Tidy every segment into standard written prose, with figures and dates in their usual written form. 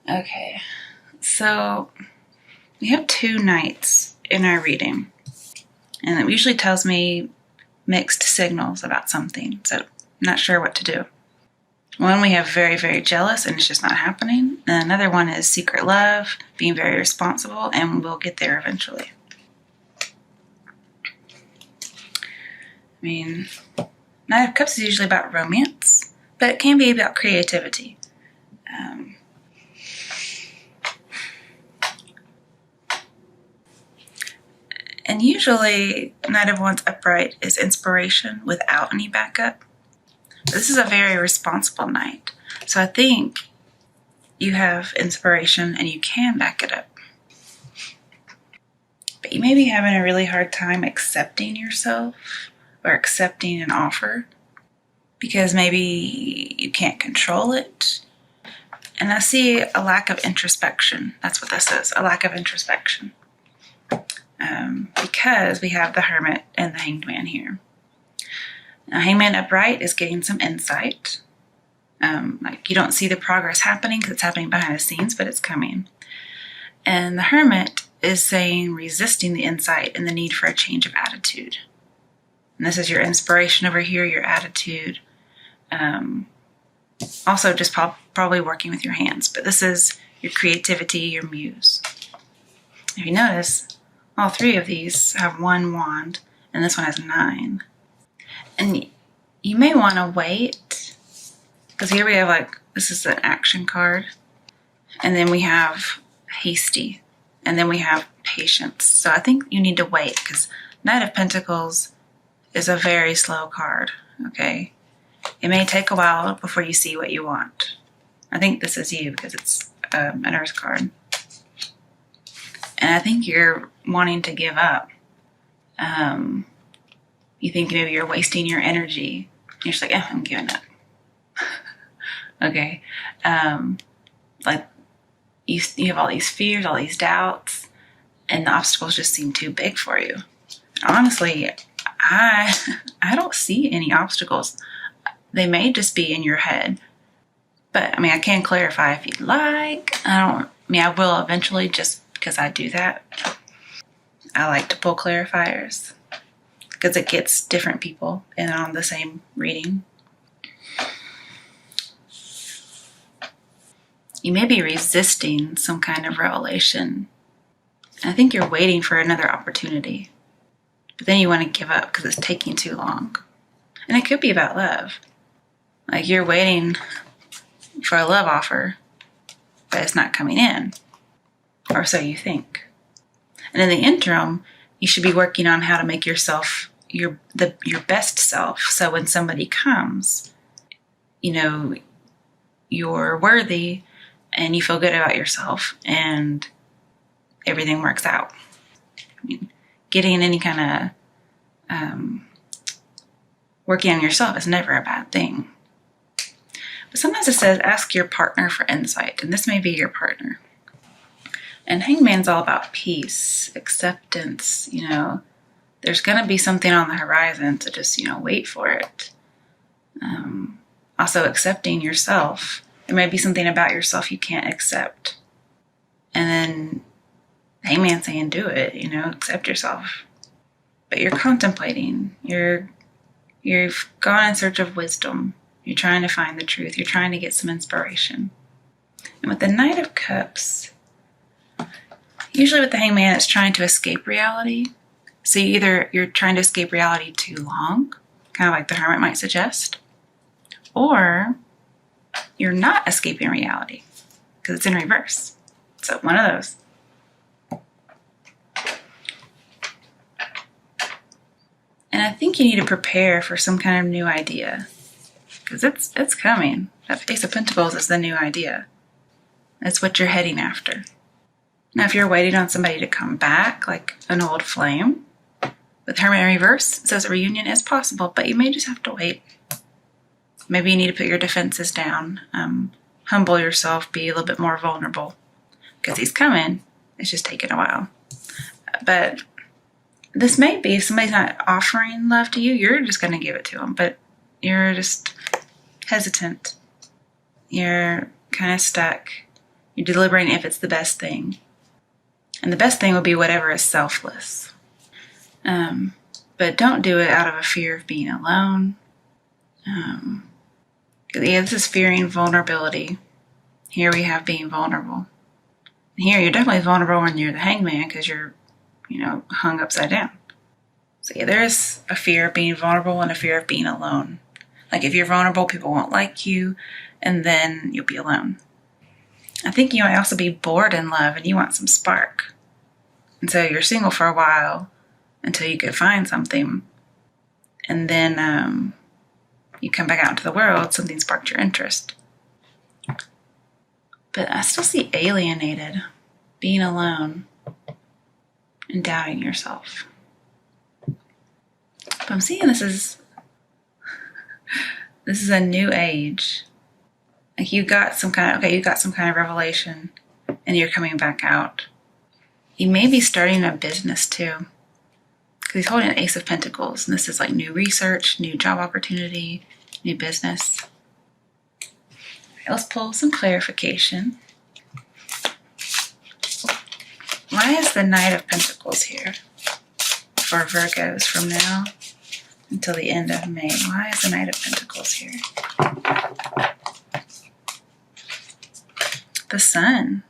Okay, so we have 2 knights in our reading, and it usually tells me mixed signals about something, so I'm not sure what to do. One, we have very, very jealous and it's just not happening. And another one is secret love, being very responsible, and we'll get there eventually. I mean, Knight of Cups is usually about romance, but it can be about creativity. And usually, Knight of Wands upright is inspiration without any backup. This is a very responsible knight. So I think you have inspiration and you can back it up. But you may be having a really hard time accepting yourself or accepting an offer because maybe you can't control it. And I see a lack of introspection. That's what this is, a lack of introspection. Because we have the Hermit and the Hanged Man here. Now, Hangman upright is getting some insight. Like you don't see the progress happening because it's happening behind the scenes, but it's coming. And the Hermit is saying resisting the insight and the need for a change of attitude. And this is your inspiration over here, your attitude. Also just probably working with your hands, but this is your creativity, your muse. If you notice, all 3 of these have 1 wand, and this one has 9. And you may want to wait, because here we have this is an action card, and then we have hasty, and then we have patience. So I think you need to wait, because Knight of Pentacles is a very slow card, okay? It may take a while before you see what you want. I think this is you, because it's an Earth card. And I think you're wanting to give up. You think maybe you're wasting your energy. You're just like, I'm giving up. Okay. Like you have all these fears, all these doubts, and the obstacles just seem too big for you. Honestly, I don't see any obstacles. They may just be in your head. But I mean, I can clarify if you'd like. I will eventually, just because I do that. I like to pull clarifiers because it gets different people in on the same reading. You may be resisting some kind of revelation. I think you're waiting for another opportunity, but then you want to give up because it's taking too long. And it could be about love. Like you're waiting for a love offer, but it's not coming in, or so you think. And in the interim, you should be working on how to make yourself your best self. So when somebody comes, you're worthy and you feel good about yourself and everything works out. I mean, getting any kind of working on yourself is never a bad thing. But sometimes it says ask your partner for insight, and this may be your partner. And Hangman's all about peace, acceptance. There's going to be something on the horizon, so just, wait for it. Also accepting yourself. There may be something about yourself you can't accept. And then Hangman's saying do it, accept yourself. But you're contemplating. You've gone in search of wisdom. You're trying to find the truth. You're trying to get some inspiration. And with the Knight of Cups, usually with the Hangman, it's trying to escape reality. So either you're trying to escape reality too long, kind of like the Hermit might suggest, or you're not escaping reality because it's in reverse. So one of those. And I think you need to prepare for some kind of new idea because it's coming. That Ace of Pentacles is the new idea. That's what you're heading after. Now, if you're waiting on somebody to come back, like an old flame, with Hermit in reverse, it says a reunion is possible, but you may just have to wait. Maybe you need to put your defenses down, humble yourself, be a little bit more vulnerable, because he's coming. It's just taking a while. But this may be, if somebody's not offering love to you, you're just going to give it to them, but you're just hesitant. You're kind of stuck. You're deliberating if it's the best thing. And the best thing would be whatever is selfless. But don't do it out of a fear of being alone. This is fearing vulnerability. Here we have being vulnerable. Here you're definitely vulnerable when you're the hangman because you're, hung upside down. So yeah, there's a fear of being vulnerable and a fear of being alone. Like if you're vulnerable, people won't like you, and then you'll be alone. I think you might also be bored in love and you want some spark. And so you're single for a while until you could find something. And then you come back out into the world, something sparked your interest. But I still see alienated, being alone, and doubting yourself. But I'm seeing this is a new age. Like you got some kind of revelation and you're coming back out. You may be starting a business too. Because he's holding an Ace of Pentacles. And this is like new research, new job opportunity, new business. Right, let's pull some clarification. Why is the Knight of Pentacles here for Virgos from now until the end of May? Why is the Knight of Pentacles here? The Sun.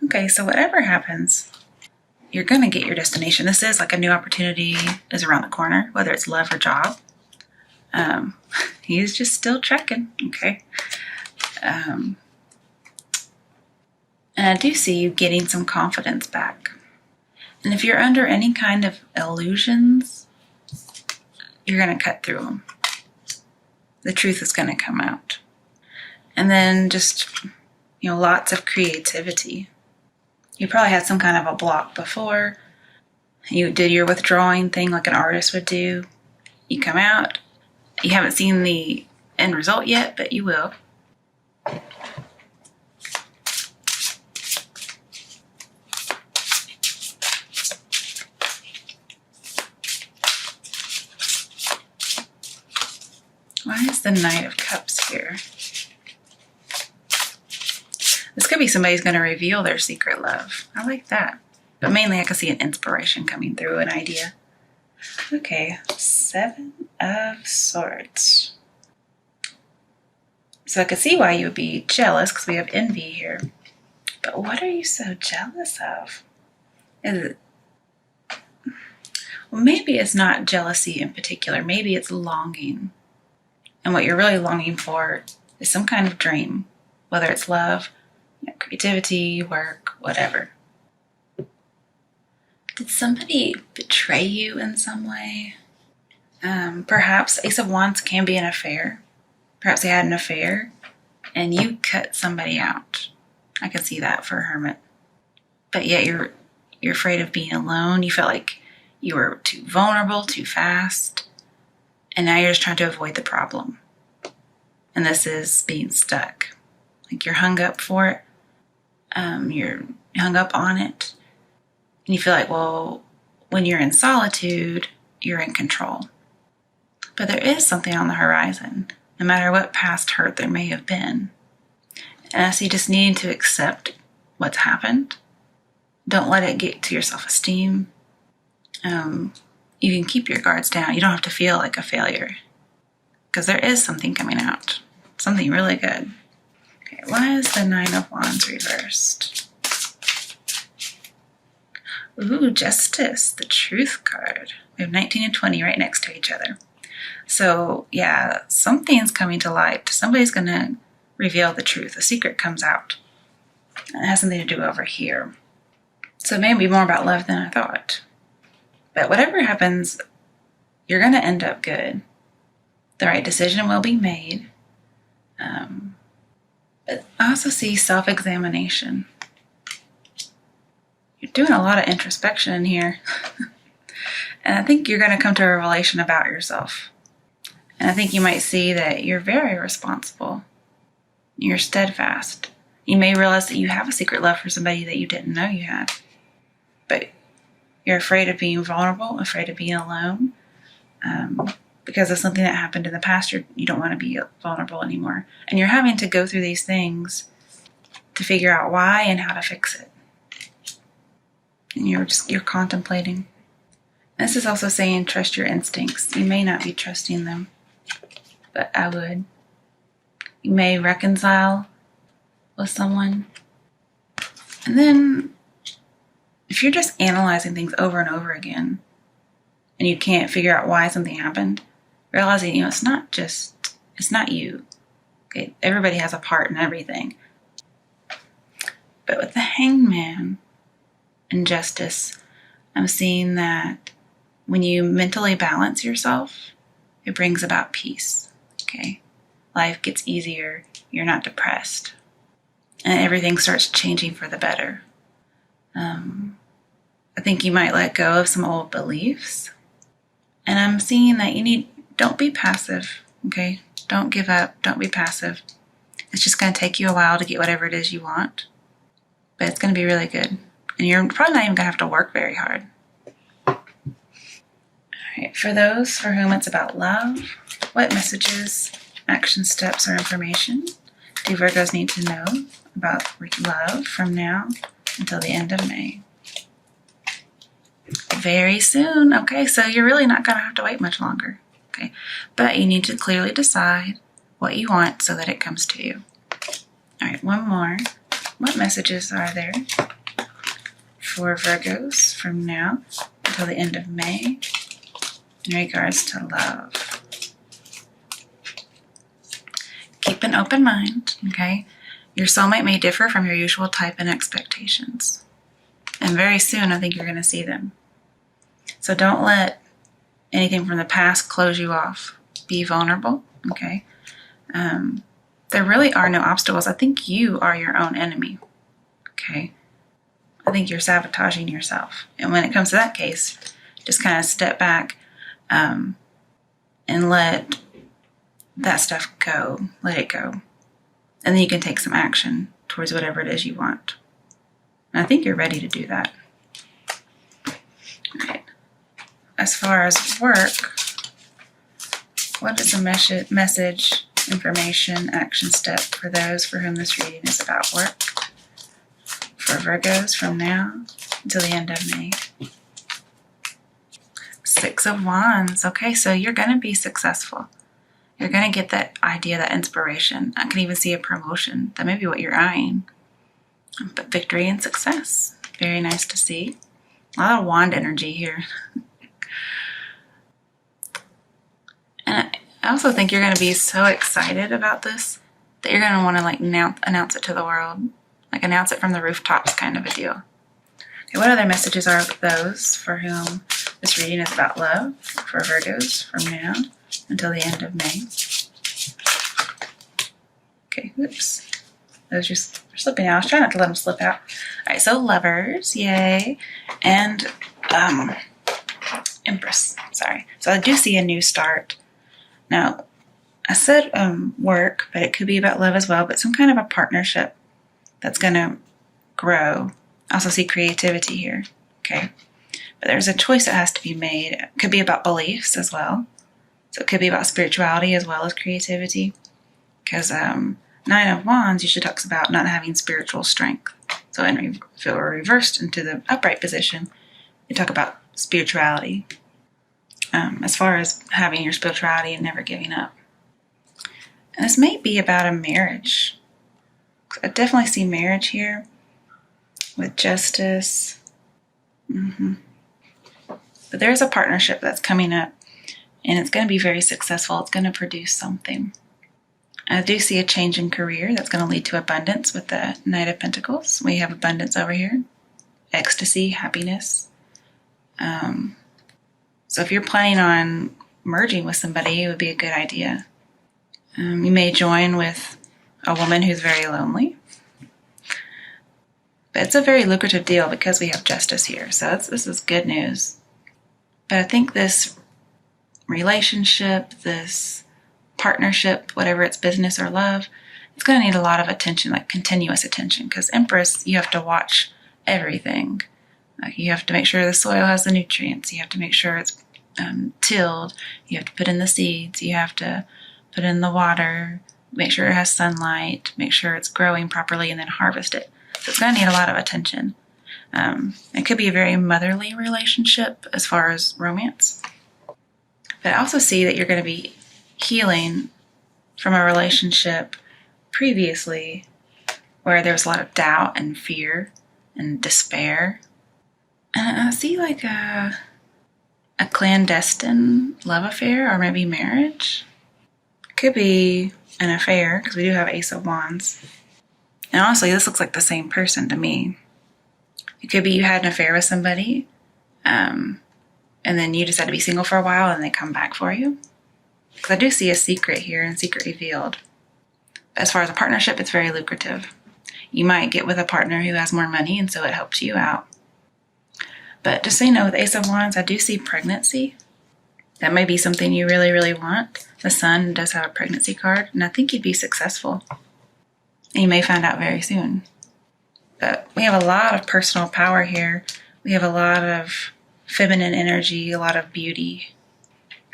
Okay, so whatever happens, you're going to get your destination. This is like a new opportunity is around the corner, whether it's love or job. He's just still trekking, okay? And I do see you getting some confidence back. And if you're under any kind of illusions, you're going to cut through them. The truth is going to come out. And then just, lots of creativity. You probably had some kind of a block before. You did your withdrawing thing like an artist would do. You come out. You haven't seen the end result yet, but you will. Why is the Knight of Cups here? This could be somebody's going to reveal their secret love. I like that. But mainly I can see an inspiration coming through, an idea. Okay, 7 of Swords. So I could see why you would be jealous because we have envy here. But what are you so jealous of? Is it... Well, maybe it's not jealousy in particular. Maybe it's longing. And what you're really longing for is some kind of dream, whether it's love, creativity, work, whatever. Did somebody betray you in some way? Perhaps Ace of Wands can be an affair. Perhaps they had an affair and you cut somebody out. I can see that for a hermit. But yet you're afraid of being alone. You felt like you were too vulnerable, too fast. And now you're just trying to avoid the problem. And this is being stuck. Like you're hung up for it. You're hung up on it. And you feel like, well, when you're in solitude, you're in control. But there is something on the horizon, no matter what past hurt there may have been. And I see just needing to accept what's happened. Don't let it get to your self-esteem. You can keep your guards down. You don't have to feel like a failure. Because there is something coming out. Something really good. Okay, why is the 9 of Wands reversed? Ooh, Justice, the Truth card. We have 19 and 20 right next to each other. So, yeah, something's coming to light. Somebody's going to reveal the truth. A secret comes out. And it has something to do over here. So it may be more about love than I thought. But whatever happens, you're going to end up good. The right decision will be made. But I also see self-examination. You're doing a lot of introspection in here. And I think you're going to come to a revelation about yourself. And I think you might see that you're very responsible. You're steadfast. You may realize that you have a secret love for somebody that you didn't know you had. But you're afraid of being vulnerable, afraid of being alone. Because of something that happened in the past, you don't want to be vulnerable anymore. And you're having to go through these things to figure out why and how to fix it. And you're contemplating. This is also saying trust your instincts. You may not be trusting them, but I would. You may reconcile with someone. And then if you're just analyzing things over and over again and you can't figure out why something happened, realizing, it's not you. Okay, everybody has a part in everything. But with the Hangman and Justice, I'm seeing that when you mentally balance yourself, it brings about peace. Okay, life gets easier. You're not depressed, and everything starts changing for the better. I think you might let go of some old beliefs, and I'm seeing that don't be passive. Okay, don't give up. Don't be passive. It's just going to take you a while to get whatever it is you want, but it's going to be really good, and you're probably not even going to have to work very hard. For those for whom it's about love, what messages, action steps, or information do Virgos need to know about love from now until the end of May? Very soon. Okay, so you're really not going to have to wait much longer. Okay, but you need to clearly decide what you want so that it comes to you. All right, one more. What messages are there for Virgos from now until the end of May in regards to love? Keep an open mind, okay? Your soulmate may differ from your usual type and expectations. And very soon, I think you're going to see them. So don't let anything from the past close you off. Be vulnerable, okay? There really are no obstacles. I think you are your own enemy, okay? I think you're sabotaging yourself. And when it comes to that case, just kind of step back and let that stuff go. Let it go. And then you can take some action towards whatever it is you want. And I think you're ready to do that. All right. As far as work, what is the message, information, action step for those for whom this reading is about work? For Virgos from now until the end of May. 6 of Wands. Okay, so you're going to be successful. You're going to get that idea, that inspiration. I can even see a promotion. That may be what you're eyeing. But victory and success. Very nice to see. A lot of wand energy here. And I also think you're going to be so excited about this that you're going to want to announce it to the world. Announce it from the rooftops kind of a deal. Okay, what other messages are those for whom this reading is about love for Virgos from now until the end of May? Okay, oops. Those just are slipping out. I was trying not to let them slip out. All right, so Lovers, yay. And Empress, sorry. So I do see a new start. Now, I said work, but it could be about love as well, but some kind of a partnership that's going to grow. I also see creativity here, okay? But there's a choice that has to be made. It could be about beliefs as well. So it could be about spirituality as well as creativity. Because 9 of Wands usually talks about not having spiritual strength. So if it were reversed into the upright position, you talk about spirituality. As far as having your spirituality and never giving up. And this may be about a marriage. I definitely see marriage here with Justice. But there's a partnership that's coming up, and it's going to be very successful. It's going to produce something. I do see a change in career that's going to lead to abundance with the Knight of Pentacles. We have abundance over here. Ecstasy, happiness. So if you're planning on merging with somebody, it would be a good idea. You may join with a woman who's very lonely. But it's a very lucrative deal because we have Justice here. So this is good news. But I think this relationship, this partnership, whatever it's business or love, it's going to need a lot of attention, like continuous attention. Because Empress, you have to watch everything. You have to make sure the soil has the nutrients. You have to make sure it's tilled. You have to put in the seeds. You have to put in the water, make sure it has sunlight, make sure it's growing properly, and then harvest it. So it's going to need a lot of attention. It could be a very motherly relationship as far as romance. But I also see that you're going to be healing from a relationship previously where there was a lot of doubt and fear and despair. And I see like a clandestine love affair or maybe marriage. Could be an affair because we do have Ace of Wands. And honestly, this looks like the same person to me. It could be you had an affair with somebody and then you decide to be single for a while and they come back for you. Because I do see a secret here and secret revealed. As far as a partnership, it's very lucrative. You might get with a partner who has more money and so it helps you out. But just so you know, with Ace of Wands, I do see pregnancy. That may be something you really, really want. The Sun does have a pregnancy card, and I think you'd be successful. And you may find out very soon. But we have a lot of personal power here. We have a lot of feminine energy, a lot of beauty.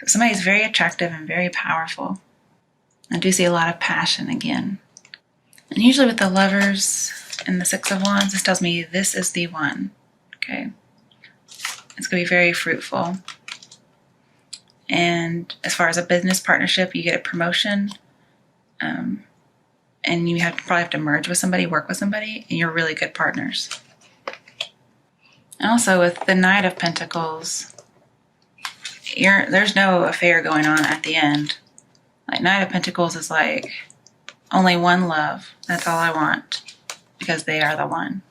So somebody's very attractive and very powerful. I do see a lot of passion again. And usually with the Lovers and the Six of Wands, this tells me this is the one. Okay. It's going to be very fruitful. And as far as a business partnership, you get a promotion. And you probably have to merge with somebody, work with somebody, and you're really good partners. And also with the Knight of Pentacles, there's no affair going on at the end. Like Knight of Pentacles is like only one love. That's all I want because they are the one.